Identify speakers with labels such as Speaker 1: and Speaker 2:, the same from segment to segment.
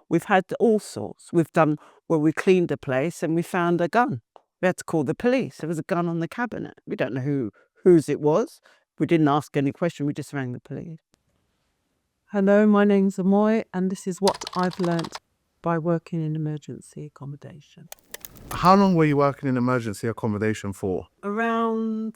Speaker 1: We've had all sorts. We've done where we cleaned the place and we found a gun. We had to call the police. There was a gun on the cabinet. We don't know whose it was. We didn't ask any question. We just rang the police. Hello, my name's Amoy, and this is what I've learnt by working in emergency accommodation.
Speaker 2: How long were you working in emergency accommodation for?
Speaker 1: Around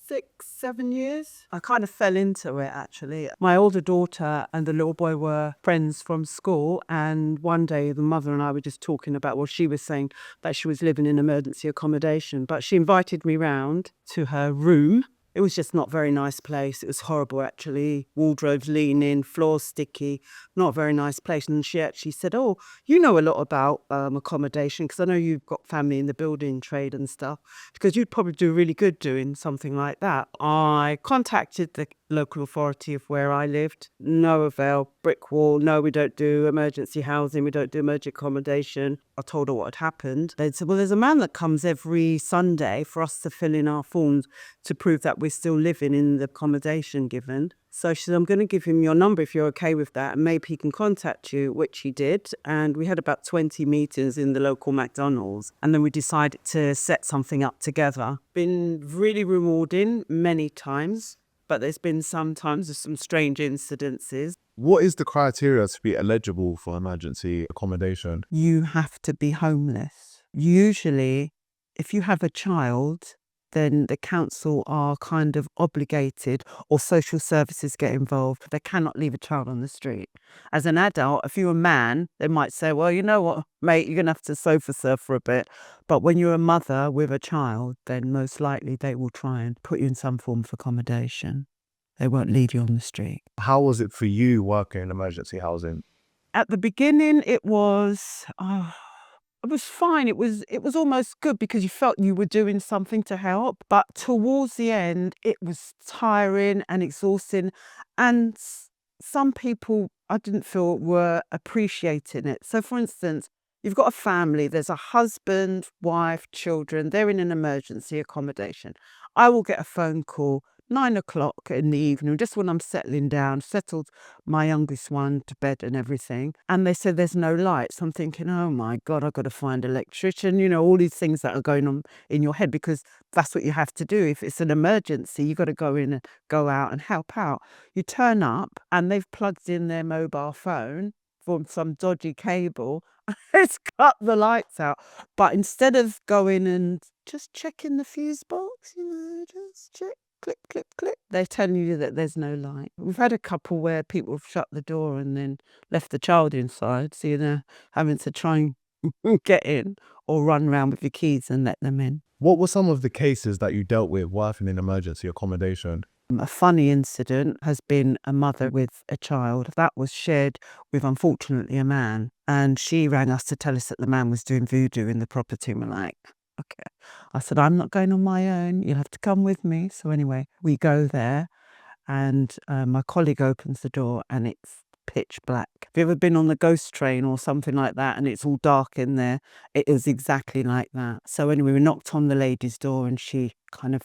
Speaker 1: 6-7 years. I kind of fell into it, actually. My older daughter and the little boy were friends from school, and one day the mother and I were just talking about, well, she was saying that she was living in emergency accommodation, but she invited me round to her room. It was just not a very nice place. It was horrible, actually. Wardrobes leaning, floors sticky, not a very nice place. And she actually said, oh, you know a lot about accommodation, because I know you've got family in the building trade and stuff, because you'd probably do really good doing something like that. I contacted the local authority of where I lived. No avail, brick wall. No, we don't do emergency housing. We don't do emergency accommodation. I told her what had happened. They said, well, there's a man that comes every Sunday for us to fill in our forms to prove that we're still living in the accommodation given. So she said, I'm going to give him your number if you're okay with that, and maybe he can contact you, which he did. And we had about 20 meetings in the local McDonald's. And then we decided to set something up together. Been really rewarding many times, but there's been some times with some strange incidences.
Speaker 2: What is the criteria to be eligible for emergency accommodation?
Speaker 1: You have to be homeless. Usually, if you have a child, then the council are kind of obligated, or social services get involved. They cannot leave a child on the street. As an adult, if you're a man, they might say, well, you know what, mate, you're going to have to sofa surf for a bit. But when you're a mother with a child, then most likely they will try and put you in some form of accommodation. They won't leave you on the street.
Speaker 2: How was it for you working in emergency housing?
Speaker 1: At the beginning, it was fine. It was almost good because you felt you were doing something to help. But towards the end, it was tiring and exhausting. And some people, I didn't feel, were appreciating it. So for instance, you've got a family, there's a husband, wife, children, they're in an emergency accommodation. I will get a phone call 9 o'clock in the evening, just when I'm settling down, settled my youngest one to bed and everything. And they said there's no lights. I'm thinking, oh my God, I've got to find an electrician, all these things that are going on in your head, because that's what you have to do. If it's an emergency, you've got to go in and go out and help out. You turn up and they've plugged in their mobile phone from some dodgy cable. It's cut the lights out. But instead of going and just checking the fuse box, just check. Click, click, click. They're telling you that there's no light. We've had a couple where people have shut the door and then left the child inside. So you're having to try and get in or run around with your keys and let them in.
Speaker 2: What were some of the cases that you dealt with working in emergency accommodation?
Speaker 1: A funny incident has been a mother with a child that was shared with, unfortunately, a man. And she rang us to tell us that the man was doing voodoo in the property. And we're like, okay. I said, I'm not going on my own. You'll have to come with me. So anyway, we go there and my colleague opens the door and it's pitch black. Have you ever been on the ghost train or something like that and it's all dark in there? It is exactly like that. So anyway, we knocked on the lady's door and she kind of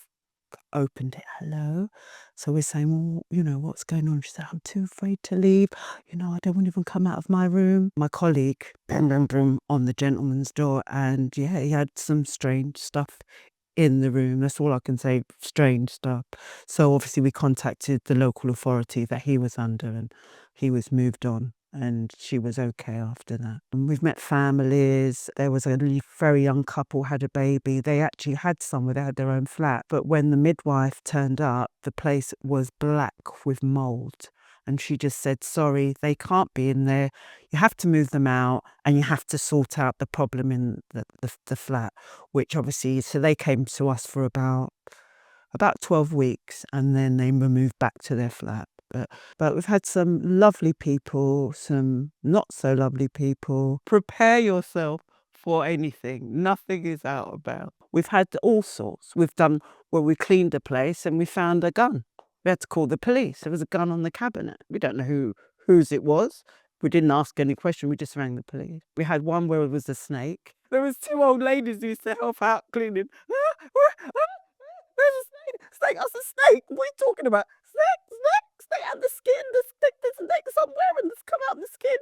Speaker 1: opened it. Hello. So we're saying, well, what's going on? She said, I'm too afraid to leave. I don't want to even come out of my room. My colleague, boom, boom, boom, on the gentleman's door. And yeah, he had some strange stuff in the room. That's all I can say, strange stuff. So obviously we contacted the local authority that he was under and he was moved on. And she was okay after that. And we've met families. There was a very young couple had a baby. They actually had somewhere, they had their own flat. But when the midwife turned up, the place was black with mold. And she just said, sorry, they can't be in there. You have to move them out and you have to sort out the problem in the flat, which obviously, so they came to us for about 12 weeks and then they were moved back to their flat. But we've had some lovely people, some not so lovely people. Prepare yourself for anything. Nothing is out about. We've had all sorts. We've done where we cleaned a place and we found a gun. We had to call the police. There was a gun on the cabinet. We don't know whose it was. We didn't ask any question. We just rang the police. We had one where it was a snake. There was 2 old ladies who used to help out cleaning. There's a snake. Snake, that's a snake. What are you talking about? Snake, snake, snake out the skin. There's a snake somewhere and it's come out the skin.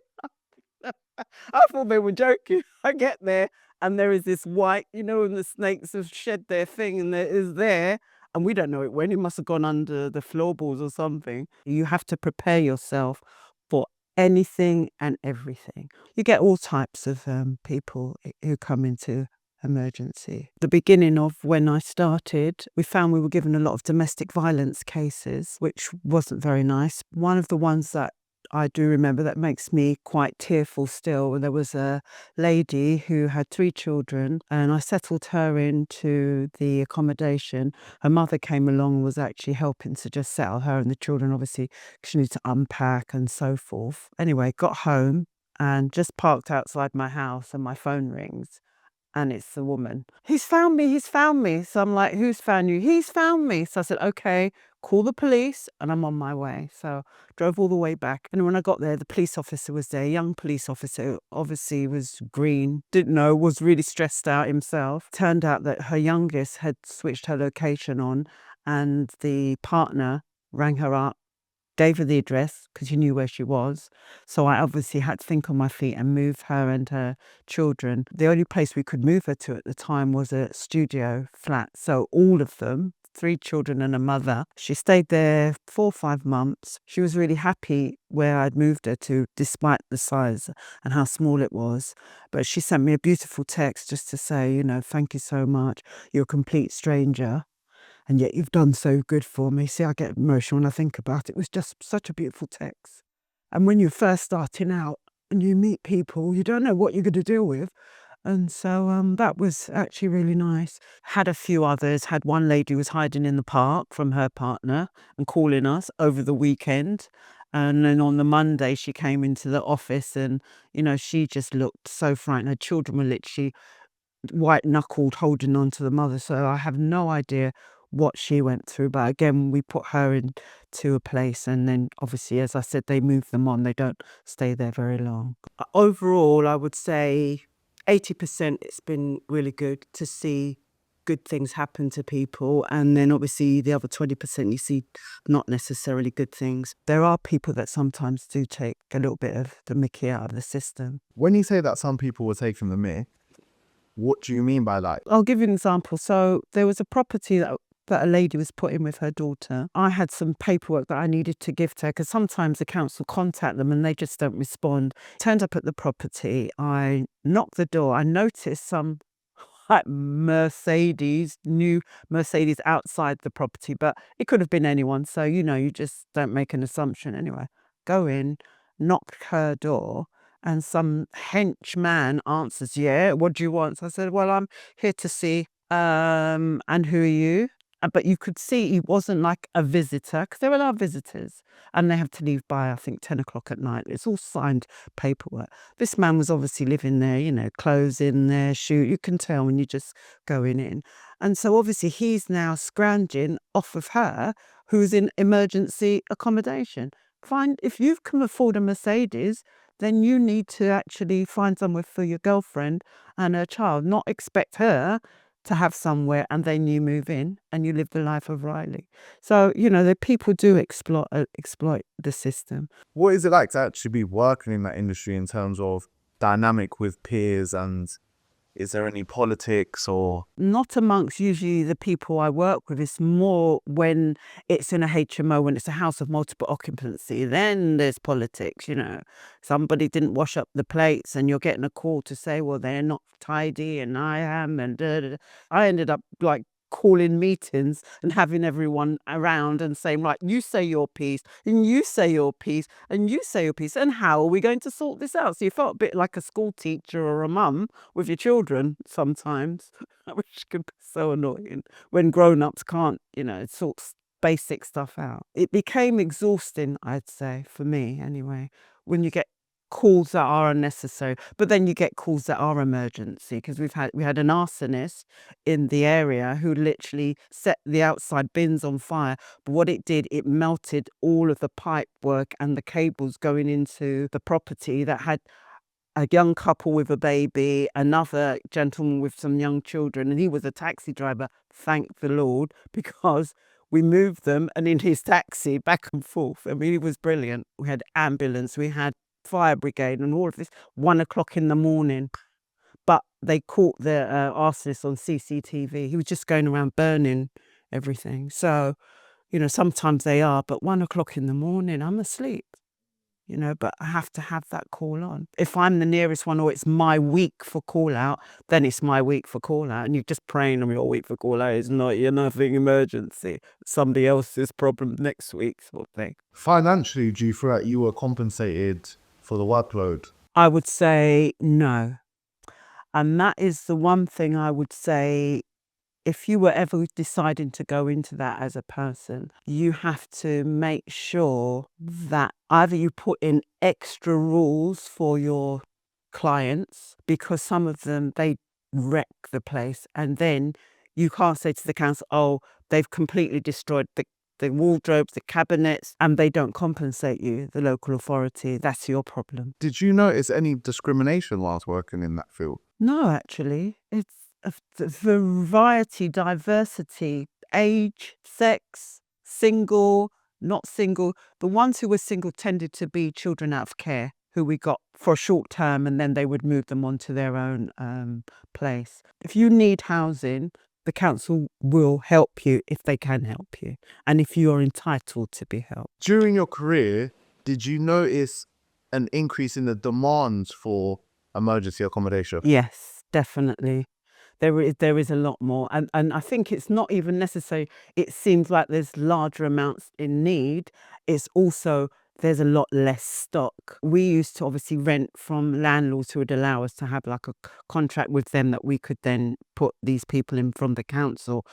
Speaker 1: I thought they were joking. I get there and there is this white, and the snakes have shed their thing and there is there. And we don't know it when. It must have gone under the floorboards or something. You have to prepare yourself for anything and everything. You get all types of people who come into emergency. The beginning of when I started, we found we were given a lot of domestic violence cases, which wasn't very nice. One of the ones that I do remember that makes me quite tearful still. There was a lady who had 3 children and I settled her into the accommodation. Her mother came along and was actually helping to just settle her and the children, obviously, 'cause she needed to unpack and so forth. Anyway, got home and just parked outside my house and my phone rings. And it's the woman. He's found me, he's found me. So I'm like, who's found you? He's found me. So I said, okay, call the police and I'm on my way. So drove all the way back. And when I got there, the police officer was there, young police officer, obviously was green, didn't know, was really stressed out himself. Turned out that her youngest had switched her location on and the partner rang her up, gave her the address because he knew where she was. So I obviously had to think on my feet and move her and her children. The only place we could move her to at the time was a studio flat. So all of them, 3 children and a mother. She stayed there 4 or 5 months. She was really happy where I'd moved her to, despite the size and how small it was. But she sent me a beautiful text just to say, thank you so much. You're a complete stranger. And yet you've done so good for me. See, I get emotional when I think about it. It was just such a beautiful text. And when you're first starting out and you meet people, you don't know what you're going to deal with. And so that was actually really nice. Had a few others. Had one lady who was hiding in the park from her partner and calling us over the weekend. And then on the Monday, she came into the office and, she just looked so frightened. Her children were literally white knuckled holding on to the mother. So I have no idea what she went through, but again we put her into a place and then obviously, as I said, they move them on, they don't stay there very long. Overall, I would say 80% it's been really good to see good things happen to people, and then obviously the other 20% you see not necessarily good things. There are people that sometimes do take a little bit of the mickey out of the system.
Speaker 2: When you say that some people were taking the mick, what do you mean by that?
Speaker 1: I'll give you an example. So there was a property that a lady was put in with her daughter. I had some paperwork that I needed to give to her because sometimes the council contact them and they just don't respond. Turned up at the property. I knocked the door. I noticed some like new Mercedes outside the property, but it could have been anyone. So, you just don't make an assumption. Anyway, go in, knock her door. And some henchman answers, yeah, what do you want? So I said, well, I'm here to see, and who are you? But you could see he wasn't like a visitor because there were a lot of visitors and they have to leave by, I think, 10 o'clock at night. It's all signed paperwork. This man was obviously living there, clothes in there, shoe. You can tell when you just going in. And so obviously he's now scrounging off of her who's in emergency accommodation. Fine, if you can afford a Mercedes, then you need to actually find somewhere for your girlfriend and her child, not expect her to have somewhere and then you move in and you live the life of Riley. So, the people do exploit the system.
Speaker 2: What is it like to actually be working in that industry in terms of dynamic with peers, and is there any politics or?
Speaker 1: Not amongst usually the people I work with. It's more when it's in a HMO, when it's a house of multiple occupancy, then there's politics, Somebody didn't wash up the plates and you're getting a call to say, well, they're not tidy and I am, and da, da, da. I ended up like calling meetings and having everyone around and saying, right, you say your piece and you say your piece and you say your piece, and how are we going to sort this out? So you felt a bit like a school teacher or a mum with your children sometimes, which can be so annoying when grown-ups can't, sort basic stuff out. It became exhausting, I'd say, for me anyway, when you get calls that are unnecessary, but then you get calls that are emergency, because we had an arsonist in the area who literally set the outside bins on fire. But what it did, it melted all of the pipe work and the cables going into the property that had a young couple with a baby, another gentleman with some young children, and he was a taxi driver, thank the Lord, because we moved them and in his taxi back and forth. I mean, it was brilliant. We had ambulance, we had fire brigade and all of this, 1 o'clock in the morning. But they caught the arsonist on CCTV. He was just going around burning everything. So, sometimes they are, but 1 o'clock in the morning, I'm asleep. But I have to have that call on. If I'm the nearest one or it's my week for call out, then it's my week for call out. And you're just praying on your week for call out. It's not nothing emergency. Somebody else's problem next week sort of thing.
Speaker 2: Financially, do you feel like you were compensated for the workload?
Speaker 1: I would say no. And that is the one thing I would say, if you were ever deciding to go into that as a person, you have to make sure that either you put in extra rules for your clients, because some of them, they wreck the place, and then you can't say to the council, oh, they've completely destroyed the wardrobes, the cabinets, and they don't compensate you, the local authority. That's your problem.
Speaker 2: Did you notice any discrimination whilst working in that field?
Speaker 1: No, actually, it's the variety, diversity, age, sex, single, not single. The ones who were single tended to be children out of care who we got for a short term, and then they would move them on to their own place. If you need housing, the council will help you if they can help you, and if you are entitled to be helped.
Speaker 2: During your career, did you notice an increase in the demands for emergency accommodation?
Speaker 1: Yes, definitely. There is a lot more, and I think it's not even necessary. It seems like there's larger amounts in need. It's also, there's a lot less stock. We used to obviously rent from landlords who would allow us to have like a contract with them that we could then put these people in from the council.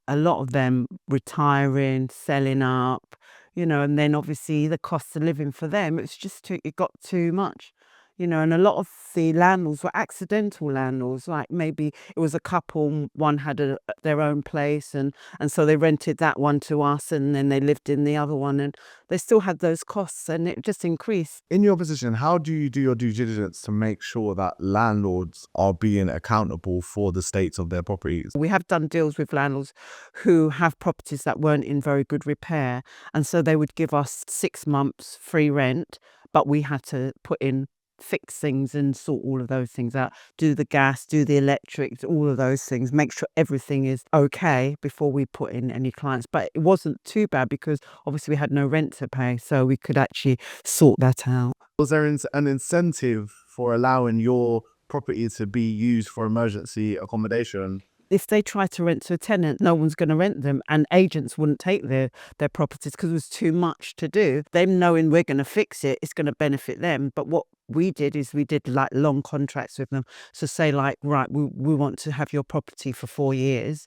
Speaker 1: A lot of them retiring, selling up, and then obviously the cost of living for them, it got too much. And a lot of the landlords were accidental landlords, like maybe it was a couple, one had their own place, and so they rented that one to us, and then they lived in the other one, and they still had those costs, and it just increased.
Speaker 2: In your position, how do you do your due diligence to make sure that landlords are being accountable for the states of their properties?
Speaker 1: We have done deals with landlords who have properties that weren't in very good repair, and so they would give us 6 months free rent, but we had to put in, fix things and sort all of those things out, do the gas, do the electric, all of those things, make sure everything is okay before we put in any clients. But it wasn't too bad because obviously we had no rent to pay, so we could actually sort that out.
Speaker 2: Was there an incentive for allowing your property to be used for emergency accommodation?
Speaker 1: If they try to rent to a tenant, no one's going to rent them, and agents wouldn't take their properties because it was too much to do. Them knowing we're going to fix it, it's going to benefit them. But what we did is we did like long contracts with them. So say like, right, we want to have your property for 4 years.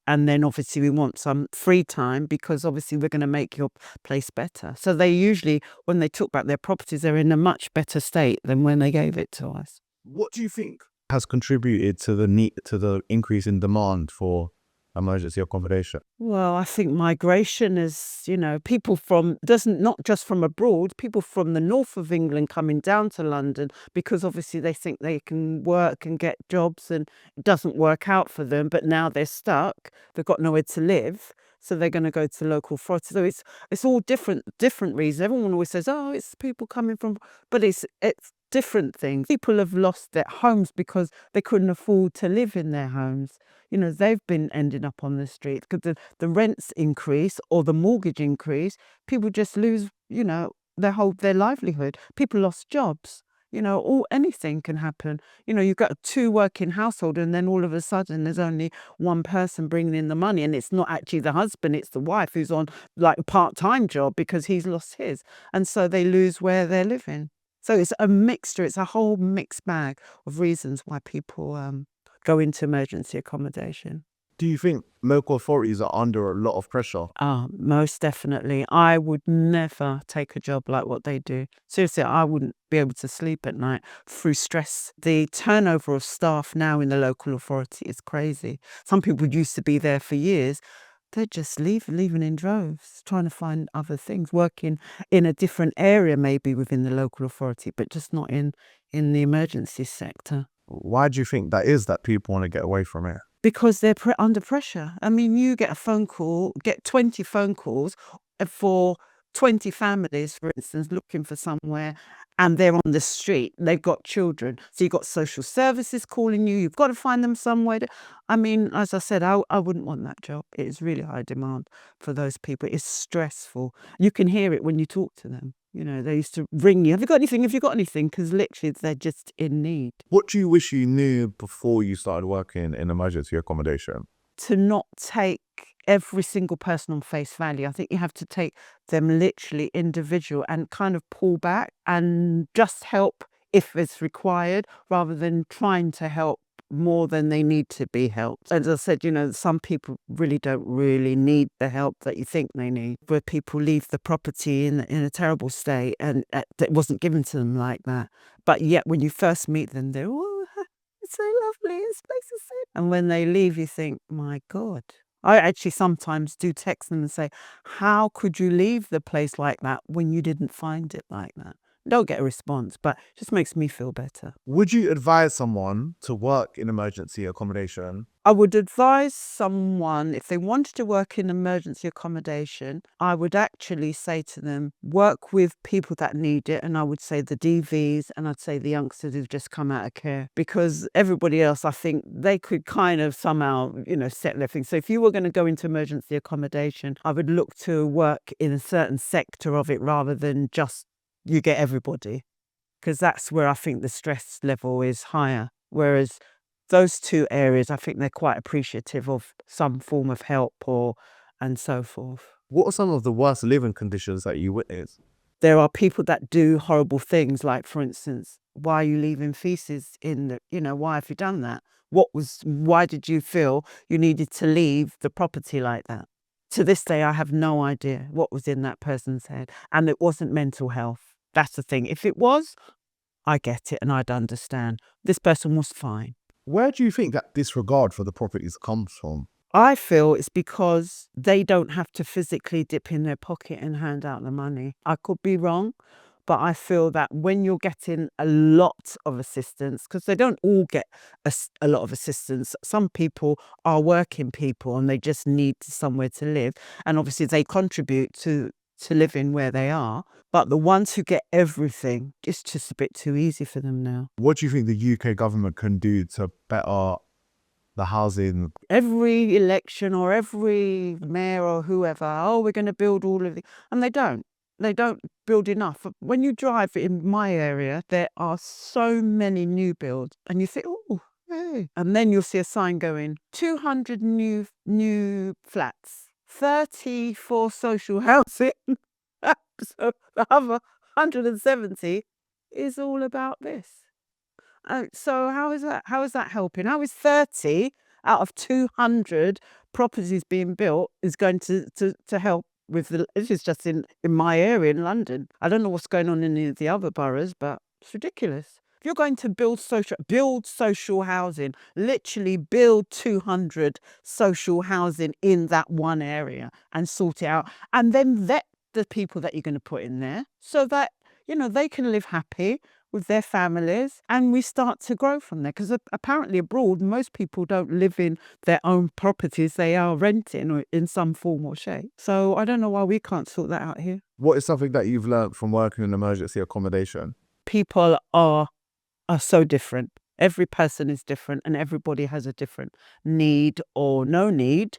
Speaker 1: And then obviously we want some free time because obviously we're going to make your place better. So they usually, when they took back their properties, they're in a much better state than when they gave it to us.
Speaker 2: What do you think has contributed to the increase in demand for emergency accommodation?
Speaker 1: Well, I think migration is, people not just from abroad, people from the north of England coming down to London because obviously they think they can work and get jobs, and it doesn't work out for them, but now they're stuck. They've got nowhere to live. So they're going to go to local authority. So it's all different reasons. Everyone always says, oh, it's people coming from, but it's different things. People have lost their homes because they couldn't afford to live in their homes. They've been ending up on the street because the rents increase or the mortgage increase. People just lose, their livelihood. People lost jobs. Anything can happen. You've got a 2 working household, and then all of a sudden there's only one person bringing in the money, and it's not actually the husband, it's the wife who's on like a part-time job because he's lost his, and so they lose where they're living. So it's a mixture. It's a whole mixed bag of reasons why people go into emergency accommodation.
Speaker 2: Do you think local authorities are under a lot of pressure?
Speaker 1: Most definitely. I would never take a job like what they do. Seriously, I wouldn't be able to sleep at night through stress. The turnover of staff now in the local authority is crazy. Some people used to be there for years. They're just leaving in droves, trying to find other things, working in a different area maybe within the local authority, but just not in the emergency sector.
Speaker 2: Why do you think that is, that people want to get away from it?
Speaker 1: Because they're under pressure. I mean, you get 20 phone calls for 20 families, for instance, looking for somewhere, and they're on the street. They've got children. So you've got social services calling you. You've got to find them somewhere. I mean, as I said, I wouldn't want that job. It is really high demand for those people. It's stressful. You can hear it when you talk to them. They used to ring you. Have you got anything? Have you got anything? Because literally they're just in need.
Speaker 2: What do you wish you knew before you started working in emergency accommodation?
Speaker 1: To not take every single person on face value. I think you have to take them literally individual and kind of pull back and just help if it's required, rather than trying to help more than they need to be helped. As I said, some people really don't really need the help that you think they need, where people leave the property in a terrible state and it wasn't given to them like that. But yet when you first meet them, they're, oh, it's so lovely, this place is so... And when they leave, you think, my God. I actually sometimes do text them and say, how could you leave the place like that when you didn't find it like that? Don't get a response, but it just makes me feel better.
Speaker 2: Would you advise someone to work in emergency accommodation?
Speaker 1: I would advise someone, if they wanted to work in emergency accommodation, I would actually say to them, work with people that need it. And I would say the DVs, and I'd say the youngsters who've just come out of care, because everybody else, I think they could kind of somehow, set their things. So if you were going to go into emergency accommodation, I would look to work in a certain sector of it rather than just you get everybody, because that's where I think the stress level is higher. Whereas those two areas, I think they're quite appreciative of some form of help and so forth.
Speaker 2: What are some of the worst living conditions that you witness?
Speaker 1: There are people that do horrible things, like, for instance, why are you leaving feces in the, why have you done that? Why did you feel you needed to leave the property like that? To this day, I have no idea what was in that person's head. And it wasn't mental health. That's the thing. If it was, I get it and I'd understand. This person was fine.
Speaker 2: Where do you think that disregard for the properties comes from?
Speaker 1: I feel it's because they don't have to physically dip in their pocket and hand out the money. I could be wrong, but I feel that when you're getting a lot of assistance, because they don't all get a lot of assistance, some people are working people and they just need somewhere to live. And obviously they contribute to living where they are. But the ones who get everything, it's just a bit too easy for them now.
Speaker 2: What do you think the UK government can do to better the housing?
Speaker 1: Every election or every mayor or whoever, we're going to build all of it. And they don't. They don't build enough. When you drive in my area, there are so many new builds. And you think, oh, hey. And then you'll see a sign going, 200 new flats, 30 for social housing. So the other 170 is all about this. So how is that? How is that helping? How is 30 out of 200 properties being built is going to help with this is just in my area in London. I don't know what's going on in any of the other boroughs, but it's ridiculous. If you're going to build social housing, literally build 200 social housing in that one area and sort it out, and then vet the people that you're going to put in there so that they can live happy with their families, and we start to grow from there. Because apparently abroad, most people don't live in their own properties. They are renting or in some form or shape. So I don't know why we can't sort that out here.
Speaker 2: What is something that you've learned from working in emergency accommodation?
Speaker 1: People are so different. Every person is different and everybody has a different need or no need,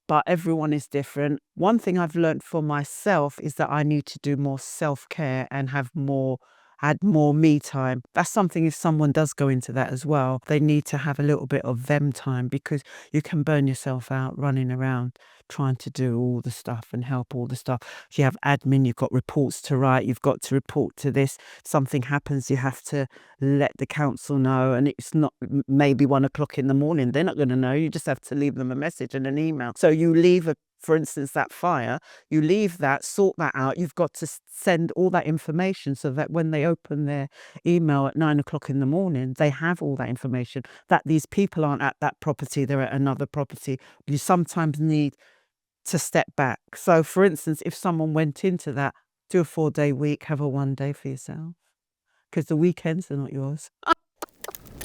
Speaker 1: but everyone is different. One thing I've learned for myself is that I need to do more self-care and add more me time. That's something, if someone does go into that as well, they need to have a little bit of them time, because you can burn yourself out running around trying to do all the stuff and help all the stuff. If you have admin, you've got reports to write, you've got to report to this. Something happens, you have to let the council know, and it's not maybe 1 o'clock in the morning. They're not going to know. You just have to leave them a message and an email. So you leave for instance, that fire, you leave that, sort that out. You've got to send all that information so that when they open their email at 9 o'clock in the morning, they have all that information, that these people aren't at that property, they're at another property. You sometimes need to step back. So for instance, if someone went into that, do a 4-day week, have a 1 day for yourself, because the weekends are not yours.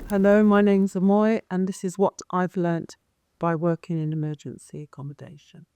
Speaker 1: Hello, my name's Amoy, and this is what I've learnt by working in emergency accommodation.